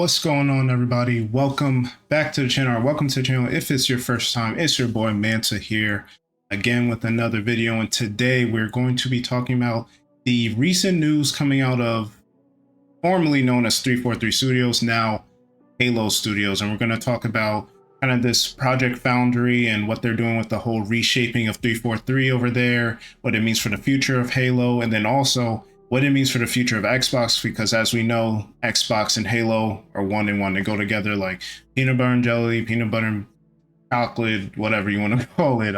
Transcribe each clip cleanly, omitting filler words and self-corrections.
What's going on, everybody? Welcome back to the channel, or welcome to the channel. If it's your first time, it's your boy Manta here again with another video. And today we're going to be talking about the recent news coming out of formerly known as 343 Studios, now Halo Studios. And we're going to talk about kind of this Project Foundry and what they're doing with the whole reshaping of 343 over there, what it means for the future of Halo, and then also what it means for the future of Xbox, because as we know, Xbox and Halo are one and one. They go together like peanut butter and jelly, peanut butter and chocolate, whatever you want to call it.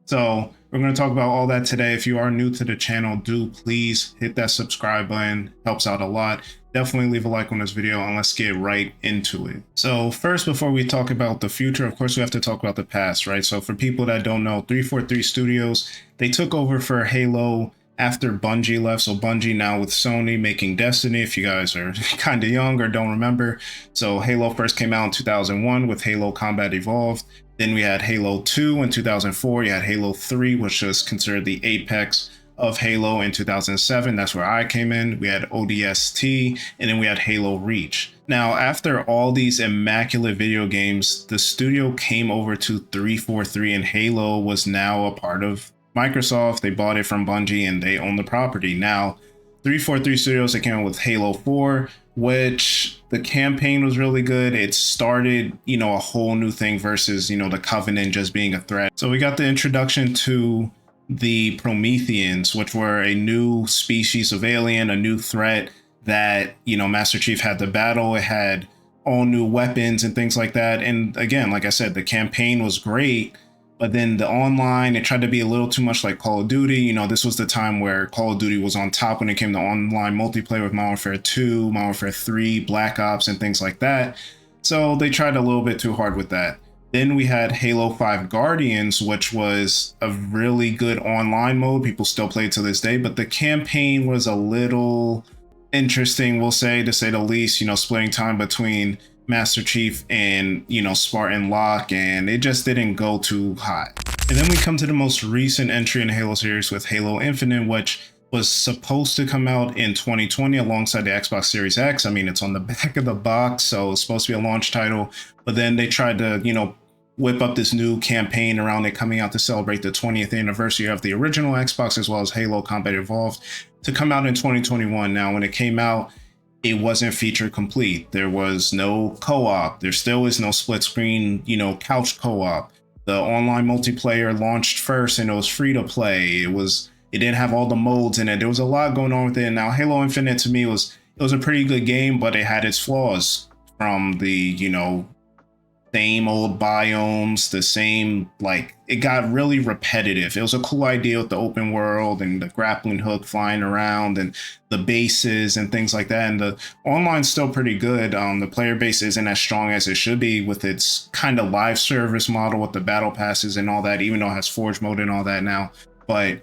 So we're going to talk about all that today. If you are new to the channel, do please hit that subscribe button. Helps out a lot. Definitely leave a like on this video, and let's get right into it. So first, before we talk about the future, of course, we have to talk about the past, right? So for people that don't know, 343 Studios, they took over for Halo after Bungie left. So Bungie now with Sony making Destiny, if you guys are kind of young or don't remember. So Halo first came out in 2001 with Halo Combat Evolved. Then we had Halo 2 in 2004. You had Halo 3, which was considered the apex of Halo in 2007. That's where I came in. We had ODST, and then we had Halo Reach. Now, after all these immaculate video games, the studio came over to 343, and Halo was now a part of Microsoft. They bought it from Bungie and they own the property. Now, 343 Studios, they came out with Halo 4, which the campaign was really good. It started, a whole new thing versus, the Covenant just being a threat. So we got the introduction to the Prometheans, which were a new species of alien, a new threat that, Master Chief had to battle. It had all new weapons and things like that. And again, like I said, the campaign was great. But then the online, it tried to be a little too much like Call of Duty. This was the time where Call of Duty was on top when it came to online multiplayer with Modern Warfare 2, Modern Warfare 3, Black Ops, and things like that. So they tried a little bit too hard with that. Then we had Halo 5 Guardians, which was a really good online mode. People still play it to this day, but the campaign was a little interesting, we'll say, to say the least, splitting time between Master Chief and Spartan Locke, and it just didn't go too hot. And then we come to the most recent entry in the Halo series with Halo Infinite, which was supposed to come out in 2020 alongside the Xbox Series X. I mean, it's on the back of the box, so it's supposed to be a launch title, but then they tried to whip up this new campaign around it coming out to celebrate the 20th anniversary of the original Xbox, as well as Halo Combat Evolved, to come out in 2021. Now, when it came out, it wasn't feature complete. There was no co-op. There still is no split screen, couch co-op. The online multiplayer launched first and it was free to play. It didn't have all the modes in it. There was a lot going on with it. Now, Halo Infinite to me was a pretty good game, but it had its flaws from the, same old biomes, the same, it got really repetitive. It was a cool idea with the open world and the grappling hook flying around and the bases and things like that. And the online's still pretty good. The player base isn't as strong as it should be with its kind of live service model with the battle passes and all that, even though it has Forge mode and all that now. But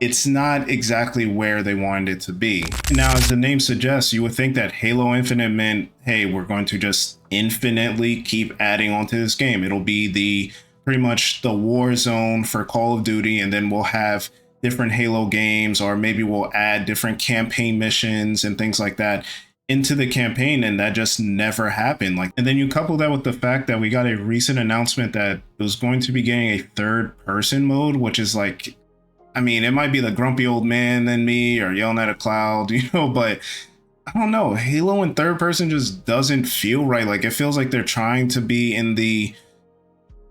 it's not exactly where they wanted it to be. Now, as the name suggests, you would think that Halo Infinite meant, hey, we're going to just infinitely keep adding onto this game. It'll be pretty much the war zone for Call of Duty, and then we'll have different Halo games, or maybe we'll add different campaign missions and things like that into the campaign, and that just never happened. And then you couple that with the fact that we got a recent announcement that it was going to be getting a third-person mode, which is it might be the grumpy old man in me or yelling at a cloud, but I don't know. Halo in third person just doesn't feel right. It feels like they're trying to be in the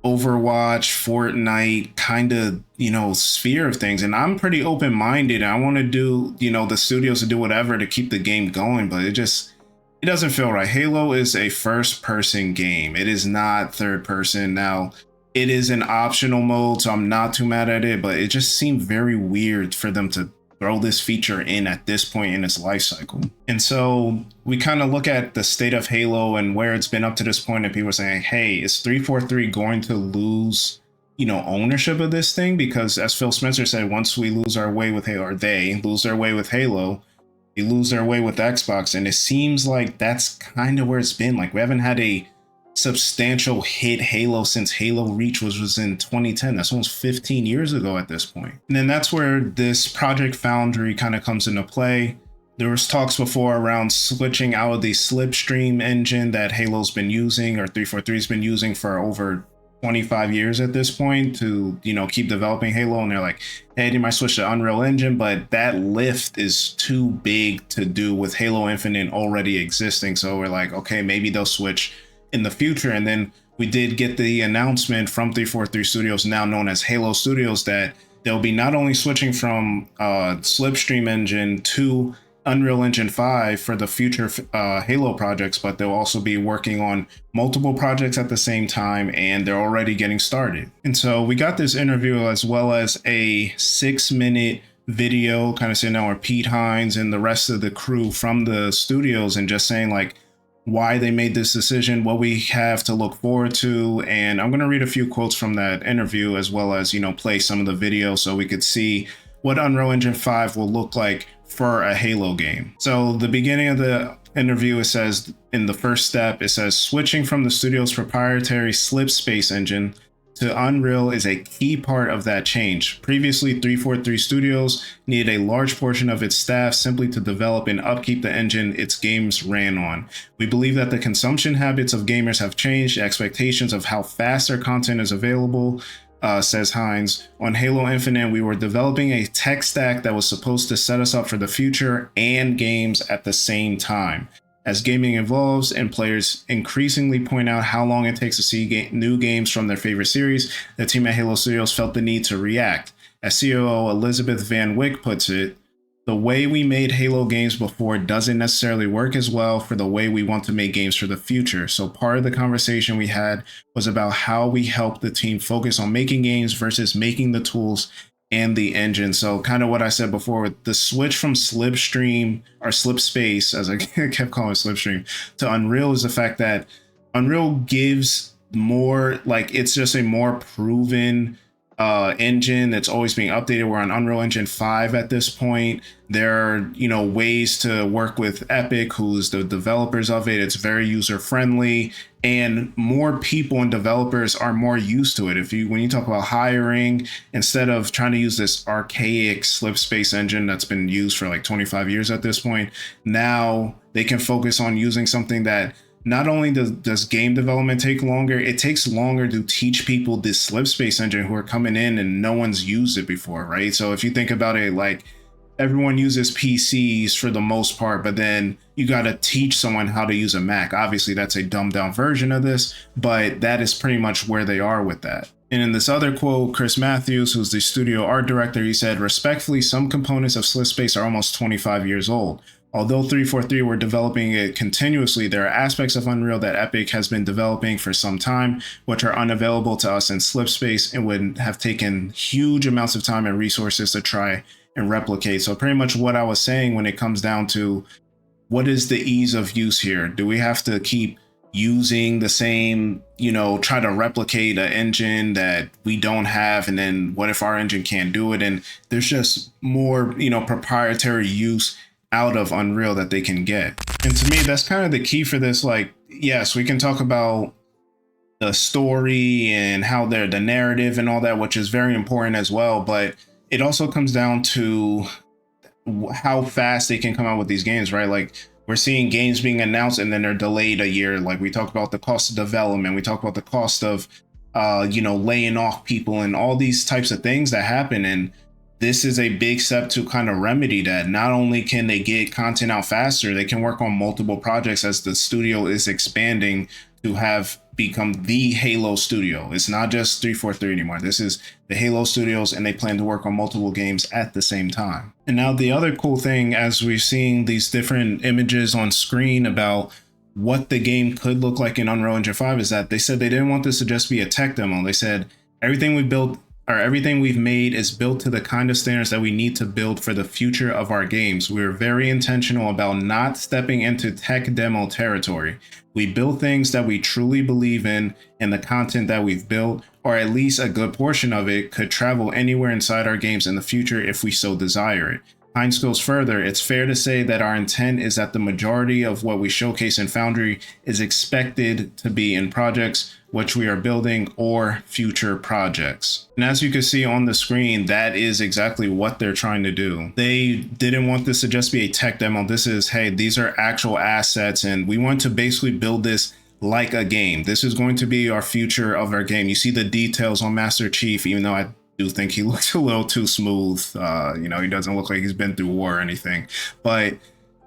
Overwatch, Fortnite kind of, sphere of things. And I'm pretty open-minded. I want to do, the studios to do whatever to keep the game going, but it doesn't feel right. Halo is a first-person game. It is not third person. Now, it is an optional mode, so I'm not too mad at it, but it just seemed very weird for them to throw this feature in at this point in its life cycle. And so we kind of look at the state of Halo and where it's been up to this point, and people are saying, hey, is 343 going to lose, ownership of this thing? Because as Phil Spencer said, once we lose our way with Halo, or they lose their way with Halo, they lose their way with Xbox. And it seems like that's kind of where it's been. We haven't had a substantial hit Halo since Halo Reach was in 2010. That's almost 15 years ago at this point. And then that's where this Project Foundry kind of comes into play. There was talks before around switching out of the slipstream engine that Halo's been using, or 343's been using for over 25 years at this point, to, you know, keep developing Halo. And they're like, hey, they might switch to Unreal Engine, but that lift is too big to do with Halo Infinite already existing. So we're like, okay, maybe they'll switch in the future. And then we did get the announcement from 343 Studios, now known as Halo Studios, that they'll be not only switching from slipstream engine to Unreal Engine 5 for the future Halo projects, but they'll also be working on multiple projects at the same time, and they're already getting started. And so we got this interview as well as a 6-minute video kind of sitting down with Pete Hines and the rest of the crew from the studios and just saying like why they made this decision, what we have to look forward to. And I'm going to read a few quotes from that interview as well as, you know, play some of the video so we could see what Unreal Engine 5 will look like for a Halo game. So the beginning of the interview, it says in the first step, it says switching from the studio's proprietary slip space engine to Unreal is a key part of that change. Previously, 343 Studios needed a large portion of its staff simply to develop and upkeep the engine its games ran on. We believe that the consumption habits of gamers have changed, expectations of how fast their content is available, says Hines. On Halo Infinite, we were developing a tech stack that was supposed to set us up for the future and games at the same time. As gaming evolves and players increasingly point out how long it takes to see new games from their favorite series, the team at Halo Studios felt the need to react. As COO Elizabeth Van Wyck puts it, the way we made Halo games before doesn't necessarily work as well for the way we want to make games for the future. So part of the conversation we had was about how we help the team focus on making games versus making the tools and the engine. So kind of what I said before, the switch from slipstream or slip space, as I kept calling it slipstream, to Unreal is the fact that Unreal gives more, like, it's just a more proven engine that's always being updated. We're on Unreal Engine 5 at this point. There are, you know, ways to work with Epic, who's the developers of it. It's very user friendly, and more people and developers are more used to it. When you talk about hiring, instead of trying to use this archaic slip space engine that's been used for like 25 years at this point, now they can focus on using something that not only does game development take longer, it takes longer to teach people this slip space engine who are coming in and no one's used it before, right? So if you think about it, like, everyone uses PCs for the most part, but then you got to teach someone how to use a Mac. Obviously, that's a dumbed down version of this, but that is pretty much where they are with that. And in this other quote, Chris Matthews, who's the studio art director, he said, respectfully, some components of slip space are almost 25 years old. Although 343 were developing it continuously, there are aspects of Unreal that Epic has been developing for some time, which are unavailable to us in Slipspace and would have taken huge amounts of time and resources to try and replicate. So pretty much what I was saying when it comes down to what is the ease of use here? Do we have to keep using the same, you know, try to replicate an engine that we don't have? And then what if our engine can't do it? And there's just more, you know, proprietary use out of Unreal that they can get. And to me, that's kind of the key for this. Like, yes, we can talk about the story and how they're the narrative and all that, which is very important as well. But it also comes down to how fast they can come out with these games, right? Like, we're seeing games being announced and then they're delayed a year. Like, we talk about the cost of development, we talk about the cost of, you know, laying off people and all these types of things that happen. And this is a big step to kind of remedy that. Not only can they get content out faster, they can work on multiple projects as the studio is expanding to have become the Halo studio. It's not just 343 anymore. This is the Halo Studios, and they plan to work on multiple games at the same time. And now the other cool thing, as we're seeing these different images on screen about what the game could look like in Unreal Engine 5, is that they said they didn't want this to just be a tech demo. They said everything we built, or everything we've made, is built to the kind of standards that we need to build for the future of our games. We're very intentional about not stepping into tech demo territory. We build things that we truly believe in, and the content that we've built, or at least a good portion of it, could travel anywhere inside our games in the future if we so desire it. Heinz goes further, it's fair to say that our intent is that the majority of what we showcase in Foundry is expected to be in projects which we are building or future projects. And as you can see on the screen, that is exactly what they're trying to do. They didn't want this to just be a tech demo. This is, hey, these are actual assets, and we want to basically build this like a game. This is going to be our future of our game. You see the details on Master Chief, even though I do think he looks a little too smooth. You know, he doesn't look like he's been through war or anything, but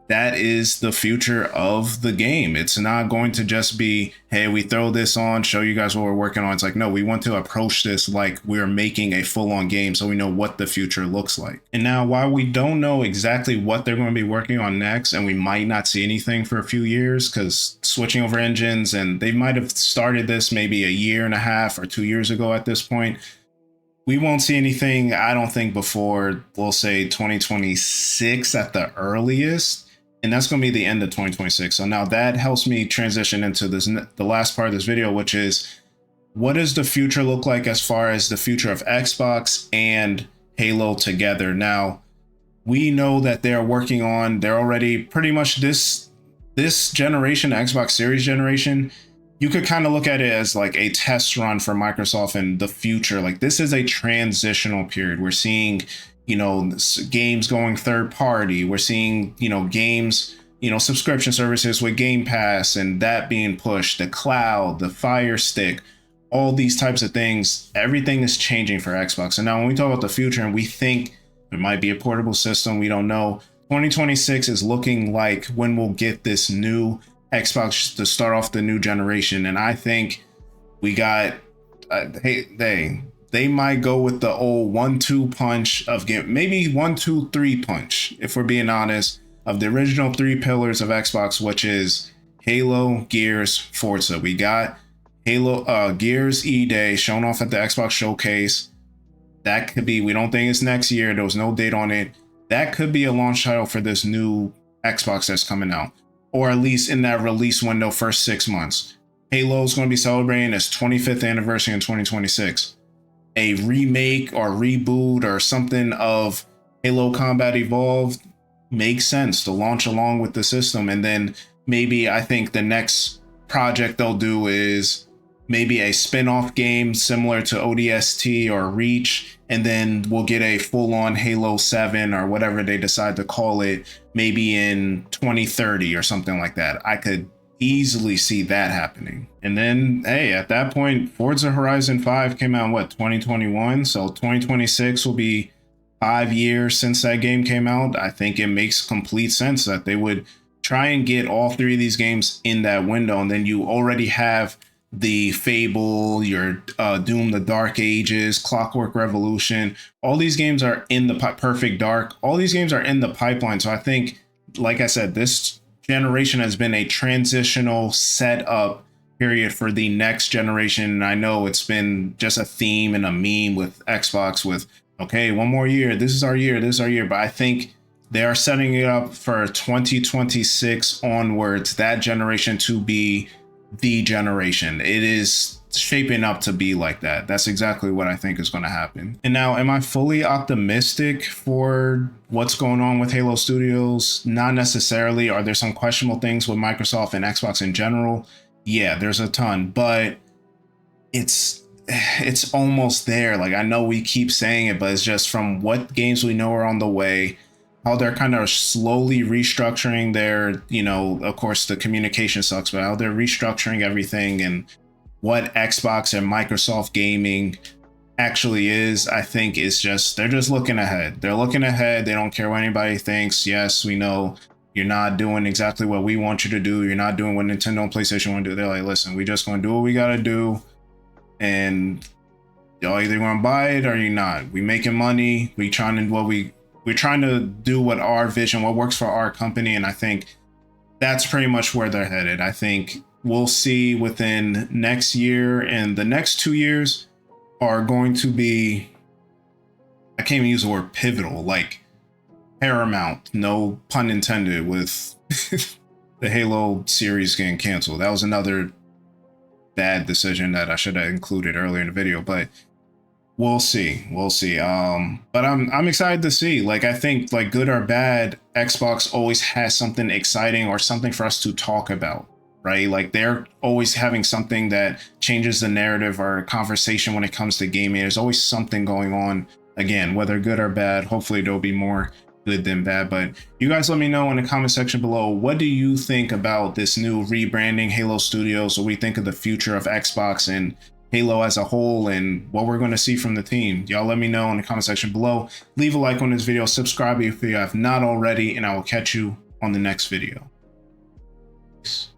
that is the future of the game. It's not going to just be, hey, we throw this on, show you guys what we're working on. It's like, no, we want to approach this like we're making a full-on game, so we know what the future looks like. And now, while we don't know exactly what they're going to be working on next, and we might not see anything for a few years because switching over engines, and they might have started this maybe a year and a half or 2 years ago at this point, we won't see anything, I don't think, before, we'll say 2026 at the earliest. And that's going to be the end of 2026. So now that helps me transition into this, the last part of this video, which is, what does the future look like as far as the future of Xbox and Halo together? Now, we know that they're working on, they're already pretty much this generation, Xbox Series generation, you could kind of look at it as like a test run for Microsoft in the future. Like, this is a transitional period. We're seeing, you know, games going third party. We're seeing, you know, games, you know, subscription services with Game Pass and that being pushed, the cloud, the Fire Stick, all these types of things. Everything is changing for Xbox. And now when we talk about the future and we think there might be a portable system, we don't know. 2026 is looking like when we'll get this new Xbox to start off the new generation. And I think we got, they might go with the old 1-2 punch of game, maybe 1-2-3 punch, if we're being honest, of the original 3 pillars of Xbox, which is Halo, Gears, Forza. We got Halo, Gears E-Day shown off at the Xbox Showcase. That could be, we don't think it's next year. There was no date on it. That could be a launch title for this new Xbox that's coming out, or at least in that release window, first 6 months. Halo is going to be celebrating its 25th anniversary in 2026. A remake or reboot or something of Halo Combat Evolved makes sense to launch along with the system. And then maybe I think the next project they'll do is maybe a spin-off game similar to ODST or Reach, and then we'll get a full-on Halo 7 or whatever they decide to call it, maybe in 2030 or something like that. I could easily see that happening. And then, hey, at that point, Forza Horizon 5 came out in what, 2021? So 2026 will be 5 years since that game came out. I think it makes complete sense that they would try and get all 3 of these games in that window. And then you already have the Fable, your Doom, the Dark Ages, Clockwork Revolution. All these games are in the Perfect Dark. All these games are in the pipeline. So I think, like I said, this generation has been a transitional setup period for the next generation. And I know it's been just a theme and a meme with Xbox with, okay, 1 more year. This is our year. This is our year. But I think they are setting it up for 2026 onwards, that generation to be the generation. It is shaping up to be like that. That's exactly what I think is going to happen. And now, am I fully optimistic for what's going on with Halo Studios? Not necessarily. Are there some questionable things with Microsoft and Xbox in general? Yeah, there's a ton, but it's almost there. Like, I know we keep saying it, but it's just from what games we know are on the way, how they're kind of slowly restructuring their, you know, of course the communication sucks, but how they're restructuring everything and what Xbox and Microsoft gaming actually is. I think is just, they're just looking ahead. They're looking ahead. They don't care what anybody thinks. Yes, we know you're not doing exactly what we want you to do. You're not doing what Nintendo and PlayStation want to do. They're like, listen, we just going to do what we got to do. And y'all either going to buy it or you're not. We making money. We're trying to do what our vision, what works for our company. And I think that's pretty much where they're headed. I think we'll see within next year, and the next 2 years are going to be, I can't even use the word pivotal, like paramount, no pun intended, with the Halo series getting canceled. That was another bad decision that I should have included earlier in the video. But We'll see. We'll see. But I'm excited to see. Like, I think, like, good or bad, Xbox always has something exciting or something for us to talk about, right? Like, they're always having something that changes the narrative or conversation when it comes to gaming. There's always something going on. Again, whether good or bad, hopefully there'll be more good than bad. But you guys let me know in the comment section below, what do you think about this new rebranding Halo Studios? What we think of the future of Xbox and Halo as a whole, and what we're going to see from the team? Y'all let me know in the comment section below. Leave a like on this video, subscribe if you have not already, and I will catch you on the next video. Peace.